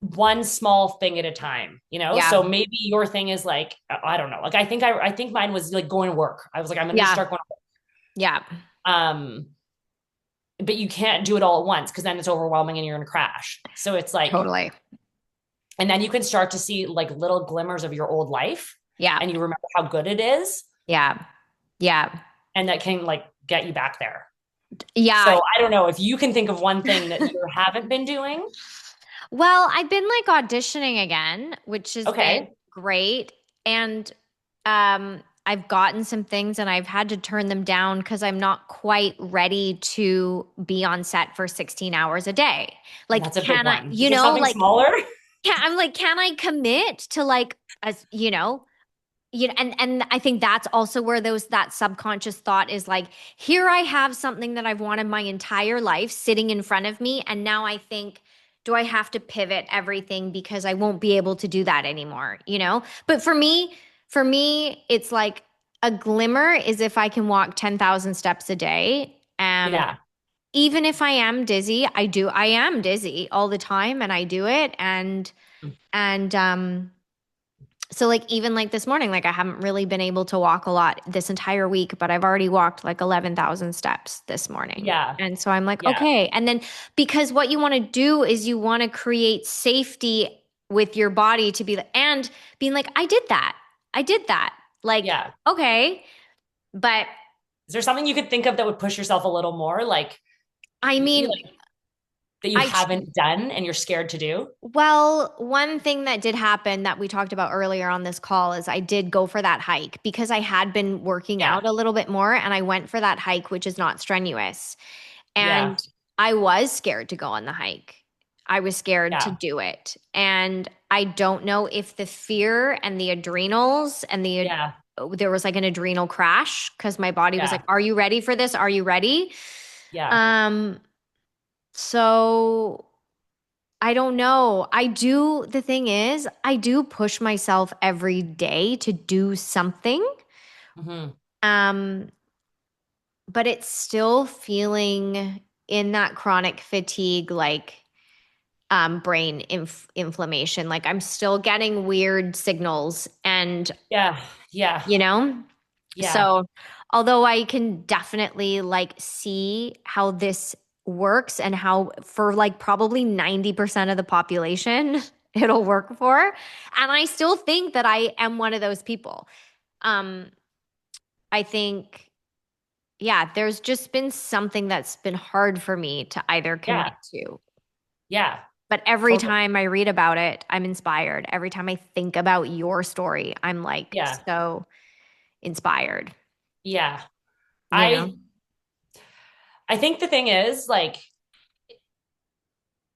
one small thing at a time, you know? So Yeah. maybe your thing is like, I don't know. Like I think mine was like going to work. I was like, I'm going to Yeah. start going to Yeah. work. But you can't do it all at once because then it's overwhelming and you're going to crash. So it's like, Totally. and then you can start to see like little glimmers of your old life Yeah. and you remember how good it is, Yeah. Yeah. and that can like get you back there. Yeah. So I don't know if you can think of one thing that you haven't been doing. Well, I've been like auditioning again, which has been Okay. great. And I've gotten some things and I've had to turn them down because I'm not quite ready to be on set for 16 hours a day. Like, That's a big can I, one. Is there something like, smaller? I'm like, can I commit to like, as and I think that's also where that subconscious thought is like, here I have something that I've wanted my entire life sitting in front of me, and now I think, do I have to pivot everything because I won't be able to do that anymore, But for me, it's like a glimmer is if I can walk 10,000 steps a day. Yeah. Even if I am dizzy all the time and I do it and so like even like this morning, like I haven't really been able to walk a lot this entire week, but I've already walked like 11,000 steps this morning. Yeah. And so I'm like, Yeah. okay. And then because what you want to do is you want to create safety with your body to be and being like, I did that. I did that. Like, Yeah. okay. But Is there something you could think of that would push yourself a little more, like I you mean, like that you I haven't done and you're scared to do? Well, one thing that did happen that we talked about earlier on this call is I did go for that hike because I had been working Yeah. out a little bit more and I went for that hike, which is not strenuous. Yeah. And I was scared to go on the hike. I was scared to Yeah. do it. And I don't know if the fear and the adrenals and Yeah. there was like an adrenal crash because my body was like, Yeah. are you ready for this? Are you ready? Yeah. Um, so I don't know. The thing is, I do push myself every day to do something. Hmm. Um, but it's still feeling in that chronic fatigue, like brain inflammation. Like I'm still getting weird signals and Yeah. Yeah. you know, Yeah. so although I can definitely like see how this works and how for like probably 90% of the population it'll work for, and I still think that I am one of those people. Um I think yeah, there's just been something that's been hard for me to either commit Yeah. to. Yeah. But every Totally. time I read about it, I'm inspired. Every time I think about your story, I'm like Yeah. so inspired, Yeah. you know? I think the thing is like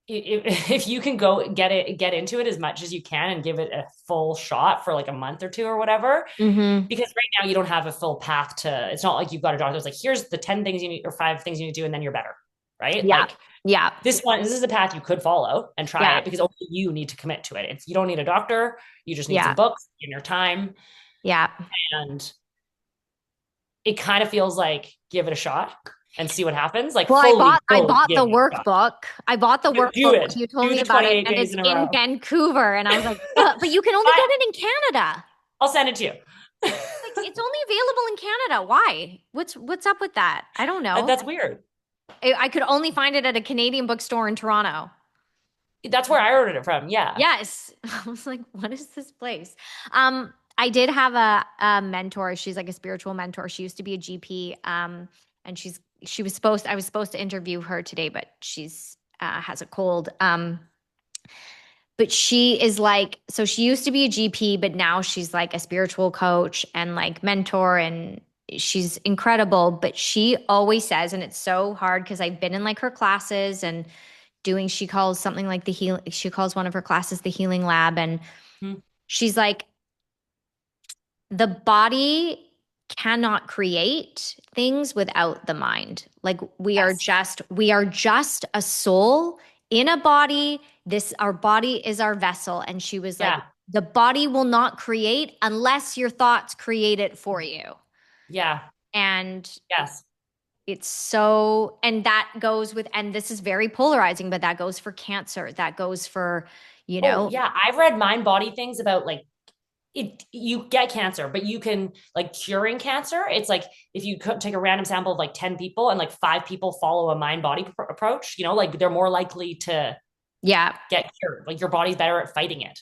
if you can go get into it as much as you can and give it a full shot for like a month or two or whatever, Mm-hmm. because right now you don't have a full path to, it's not like you've got a doctor that's like, here's the 10 things you need or 5 things you need to do and then you're better, right? Yeah. Like Yeah. this is a path you could follow and try Yeah. it because only you need to commit to it. You don't need a doctor, you just need some Yeah. books in your time. Yeah. And it kind of feels like give it a shot and see what happens, like Well, I fully bought I fully bought give the it a shot. workbook. I bought the Do workbook when it. you told Do me the about it, 28 and days it's in a in row. Vancouver. And I was like, but you can only I, get it in Canada. I'll send it to you. Like it's only available in Canada. Why? What's up with that? I don't know. That's weird. I could only find it at a Canadian bookstore in Toronto. That's where I ordered it from. Yeah. Yes. I was like, what is this place? I did have a mentor. She's like a spiritual mentor. She used to be a GP. And I was supposed to interview her today, but she's has a cold. But she is like, so she used to be a GP, but now she's like a spiritual coach and like mentor, and she's incredible. But she always says, and it's so hard because I've been in like her classes and doing, she calls something like she calls one of her classes the healing lab. And Hmm. she's like, the body cannot create things without the mind. Like Yes. we are just a soul in a body. This our body is our vessel. And she was like, Yeah. the body will not create unless your thoughts create it for you. Yeah. And Yes. it's so, and that goes with, and this is very polarizing, but that goes for cancer. That goes for, you Oh, know, yeah. I've read mind body things about like you get cancer, but you can like curing cancer. It's like if you could take a random sample of like 10 people and like 5 people follow a mind body approach, like they're more likely to yeah. get cured. Like your body's better at fighting it,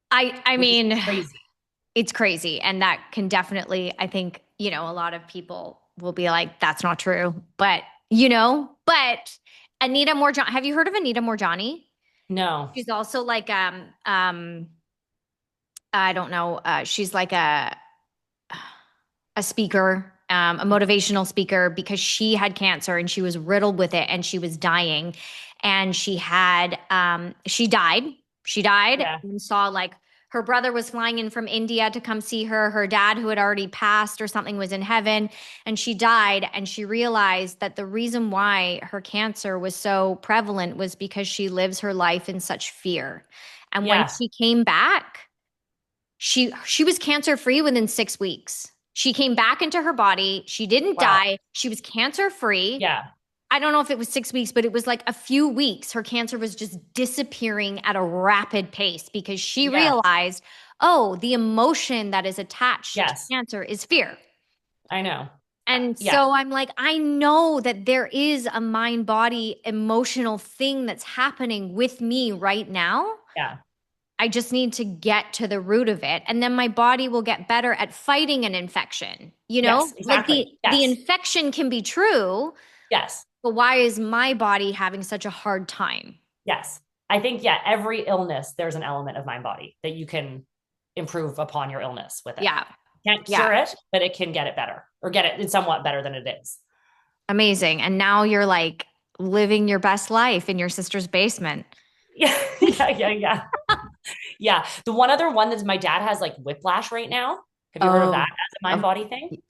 I which is mean, crazy. it's crazy. And that can definitely, I think, a lot of people will be like, that's not true. But Anita Morjani, have you heard of Anita Morjani? No. She's also like, I don't know, she's like a speaker, a motivational speaker, because she had cancer and she was riddled with it and she was dying. And she died. She died Yeah. and saw like her brother was flying in from India to come see her. Her dad, who had already passed or something, was in heaven, and she died. And she realized that the reason why her cancer was so prevalent was because she lives her life in such fear. And when Yeah. she came back, she was cancer free within 6 weeks. She came back into her body. She didn't Wow. die. She was cancer free. Yeah. I don't know if it was 6 weeks, but it was like a few weeks. Her cancer was just disappearing at a rapid pace because she Yeah. realized, oh, the emotion that is attached to Yes. cancer is fear. I know. And Yeah. so I'm like, I know that there is a mind body emotional thing that's happening with me right now. Yeah. I just need to get to the root of it. And then my body will get better at fighting an infection. Yes. Like Exactly. the Yes. infection can be true, Yes. but why is my body having such a hard time? Yes. I think, yeah, every illness, there's an element of mind body that you can improve upon your illness with it. Yeah. Can't Yeah. cure it, but it can get it better or get it in somewhat better than it is. Amazing. And now you're like living your best life in your sister's basement. Yeah. Yeah. Yeah. Yeah. Yeah. The one other one that's my dad has like whiplash right now. Have you heard of that Oh, as a mind of, body thing?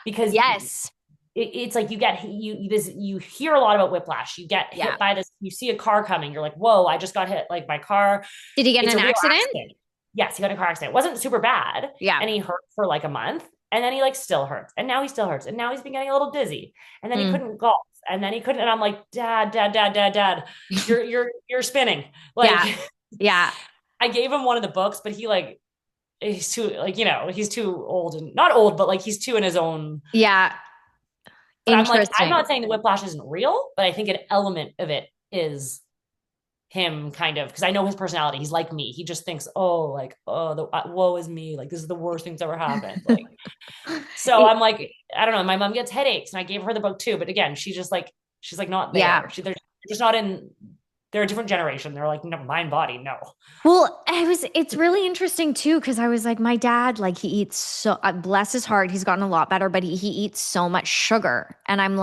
Because yes. it's like you hear a lot about whiplash. You get Yeah. hit by this, you see a car coming, you're like, whoa, I just got hit like my car. Did he get in It's an a real accident? accident. Yes, he got in a car accident. It wasn't super bad. Yeah. And he hurt for like a month. And then he like still hurts. And now he still hurts. And now he's been getting a little dizzy. And then he Mm. couldn't golf And then he couldn't. And I'm like, dad, you're spinning. Like, Yeah. Yeah. I gave him one of the books, but he's too, like, he's too old, and not old, but like he's too in his own. Yeah. But I'm like, I'm Interesting. not saying the whiplash isn't real, but I think an element of it is him kind of, because I know his personality. He's like me. He just thinks, oh, like, oh, woe is me. Like, this is the worst thing's ever happened. Like, so It- I'm like, I don't know. My mom gets headaches, and I gave her the book too. But again, she's like not there. yeah. They're just not in. They're a different generation. They're like, no, mind, body, no. Well, it's really interesting too, because I was like, my dad, like he eats so, bless his heart, he's gotten a lot better, but he eats so much sugar. And I was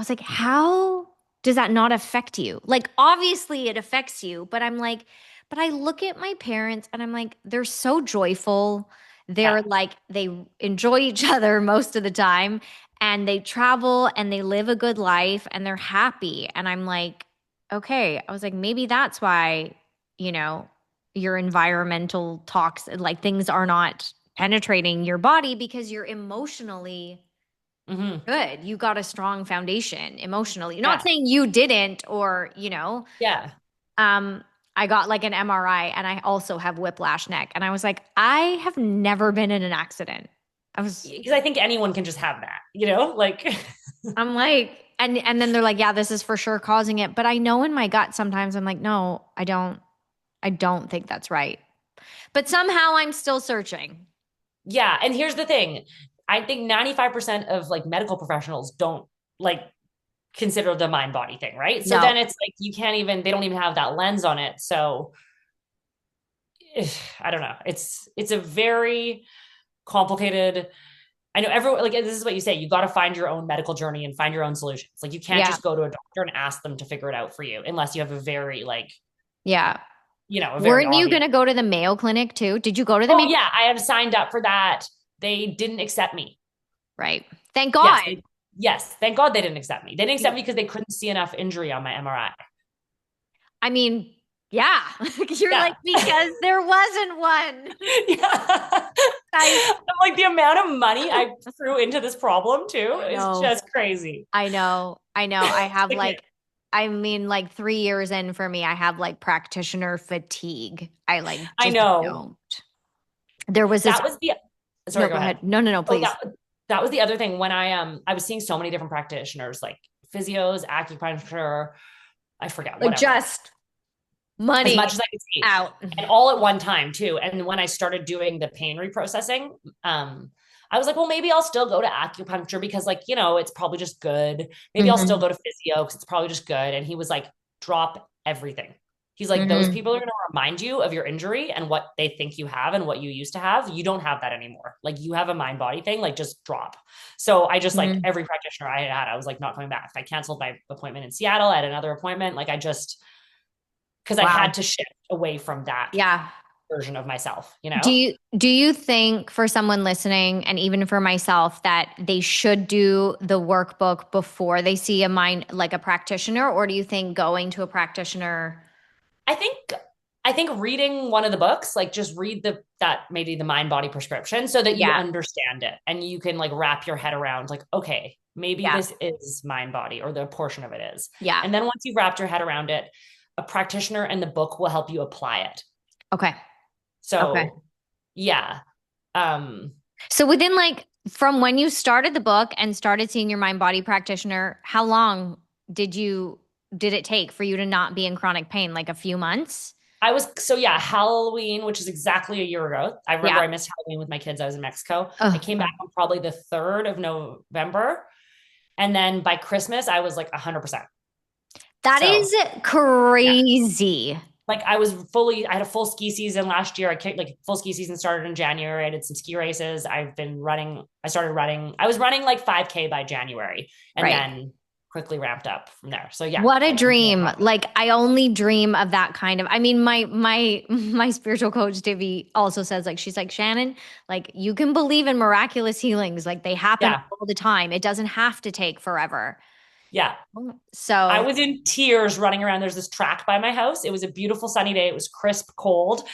like, how does that not affect you? Like, obviously it affects you, but I'm like, but I look at my parents and I'm like, they're so joyful. Yeah. They're like, they enjoy each other most of the time and they travel and they live a good life and they're happy. And I'm like, okay, I was like, maybe that's why, you know, your environmental like things are not penetrating your body because you're emotionally Hmm. good. You got a strong foundation emotionally. Not Yeah. saying you didn't or, Yeah. um, I got like an MRI and I also have whiplash neck. And I was like, I have never been in an accident. I was, Because I think anyone can just have that, like, I'm like, and then they're like, yeah, this is for sure causing it. But I know in my gut sometimes I'm like, no, I don't think that's right. But somehow I'm still searching. yeah. And here's the thing. I think 95% of like medical professionals don't like consider the mind body thing, right? So No. then it's like they don't even have that lens on it. So I don't know. It's a very complicated. I know everyone, like, this is what you say. You got to find your own medical journey and find your own solutions. Like, you can't Yeah. just go to a doctor and ask them to figure it out for you unless you have a very, like, Yeah. a very Weren't you obvious. going to go to the Mayo Clinic too? Did you go to the Oh Mayo? yeah, I have signed up for that. They didn't accept me. Right. Thank Yes, God. yes. Thank God they didn't accept me. They didn't accept me because they couldn't see enough injury on my MRI. I mean, yeah. You're Yeah. like, because there wasn't one. Yeah. I I'm like, the amount of money I threw into this problem too I is know. just crazy. I know. I know. I have Okay. I mean, like 3 years in for me, I have like practitioner fatigue. I like I just know. don't. There was this, That was the no, sorry, go go ahead. ahead. No, no, no, Oh, please. that was the other thing when I was seeing so many different practitioners, like physios, acupuncture, I forget, Like whatever, just as money much as I could see, out. and all at one time too. And when I started doing the pain reprocessing, I was like, well, maybe I'll still go to acupuncture because, like, it's probably just good. Maybe I'll still Hmm. go to physio because it's probably just good. And he was like, drop everything. He's like, those Hmm. people are going to remind you of your injury and what they think you have and what you used to have. You don't have that anymore. Like, you have a mind body thing, like, just drop. So I just, like, Hmm. every practitioner I had, I was like, not coming back. I canceled my appointment in Seattle. I had another appointment. Like, I just, because I Wow. had to shift away from that Yeah. version of myself, Do you think for someone listening and even for myself that they should do the workbook before they see a mind like a practitioner, or do you think going to a practitioner? I think I think reading one of the books, like, just read that maybe the mind body prescription so that you Yeah. understand it and you can, like, wrap your head around, like, okay, maybe Yeah. this is mind body, or the portion of it is. Yeah. And then once you've wrapped your head around it, a practitioner and the book will help you apply it. Okay. Okay. So yeah. Um So within like from when you started the book and started seeing your mind body practitioner, how long did you did it take for you to not be in chronic pain? Like a few months? yeah, Halloween, which is exactly a year ago. I remember Yeah. I missed Halloween with my kids. I was in Mexico. I Oh, came back on probably the 3rd of November. And then by Christmas, I was like 100%. that So is yeah, crazy. like, I had a full ski season last year. Like, full ski season started in January. I did some ski races. I started running. I was running like 5K by January, and Right. then quickly ramped up from there. So yeah, What a like, no dream. problem. Like I only dream of that kind of I mean my spiritual coach Divvy also says like she's like Shannon, like you can believe in miraculous healings, like they happen Yeah. all the time. It doesn't have to take forever. Yeah. I So, was in tears running around. There's this track by my house. It was a beautiful sunny day. It was crisp, cold.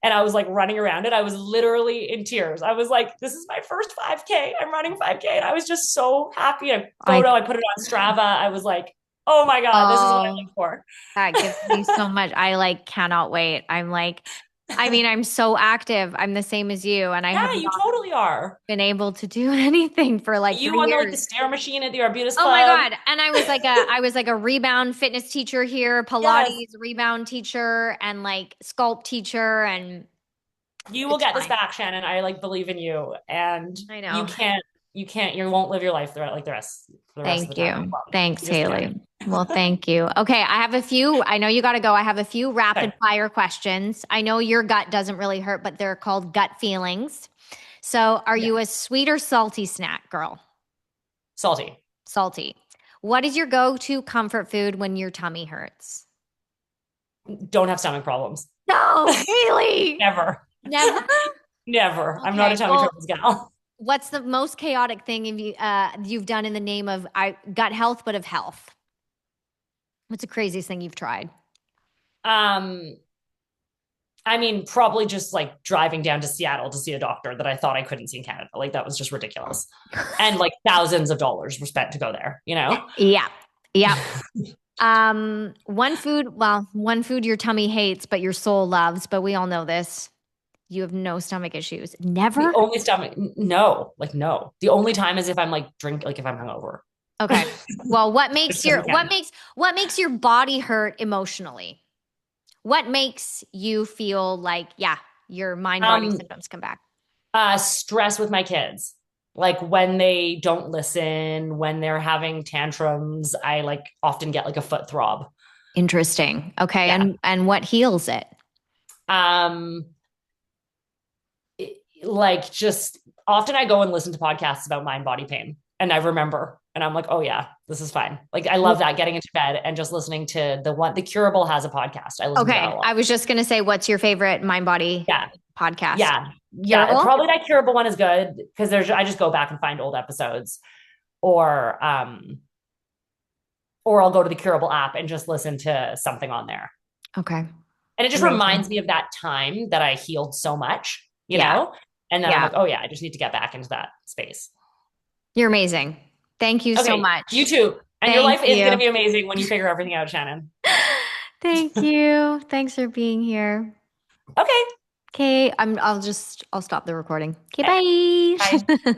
and I was like running around it. I was literally in tears. I was like, this is my first 5K. I'm running 5K. And I was just so happy. I put it on Strava. I was like, oh my God, this is what I Oh, live for. that gives me so much. I like cannot wait. I mean, I'm so active. I'm the same as you, and I have Yeah, you not totally are. been able to do anything for like You 3 on the like the years. stair machine at the Arbutus Oh my Club. God. And I was like a rebound fitness teacher here, Yes, Pilates rebound teacher and like sculpt teacher and you will it's get this fine. back, Shannon. I like believe in you, and I you know. can't, you won't live your life like the rest of the Thank time. you. Well, Thanks, you just can't. Haley. Well, thank you. Okay, I have a few. I know you got to go. I have a few rapid Okay, fire questions. I know your gut doesn't really hurt, but they're called gut feelings. So, are yeah, you a sweet or salty snack girl? salty. Salty. What is your go-to comfort food when your tummy hurts? Don't have stomach problems. No, Haley. Never, Never? never. I'm not a Okay. tummy Well, troubles gal. what's the most chaotic thing you've done in the name of gut health, but of health? What's the craziest thing you've tried? Um, I mean, probably just like driving down to Seattle to see a doctor that I thought I couldn't see in Canada. Like that was just ridiculous. And like thousands of dollars were spent to go there, you know? Yeah. Yep. One food your tummy hates, but your soul loves, but we all know this. You have no stomach issues. The Never? only stomach, no, like no. The only time is if I'm like like if I'm hungover. Okay. Well, what Which makes your doesn't what count. makes what makes your body hurt emotionally? What makes you feel like, yeah, your mind body Um, symptoms come back? stress with my kids. Like when they don't listen, when they're having tantrums, I like often get like a foot throb. Interesting. Okay. Yeah. And what heals it? Um, like just often I go and listen to podcasts about mind body pain and I remember and I'm like, oh yeah, this is fine. Like I love that getting into bed and just listening to the Curable has a podcast. I listen to that a Okay. lot. I was just gonna say, what's your favorite mind body Yeah. podcast? Yeah. Yeah. Curable? Probably that Curable one is good because I just go back and find old episodes or or I'll go to the Curable app and just listen to something on there. Okay. And it just reminds Amazing. me of that time that I healed so much, you Yeah. know? And then I'm Yeah. like, oh yeah, I just need to get back into that space. You're amazing. Thank you so Okay, you much. too. And your Thank life is going to you. be amazing when you figure everything out, Shannon. Thank you. Thanks for being here. Okay. Okay, I'll stop the recording. Okay, Okay. Bye. bye.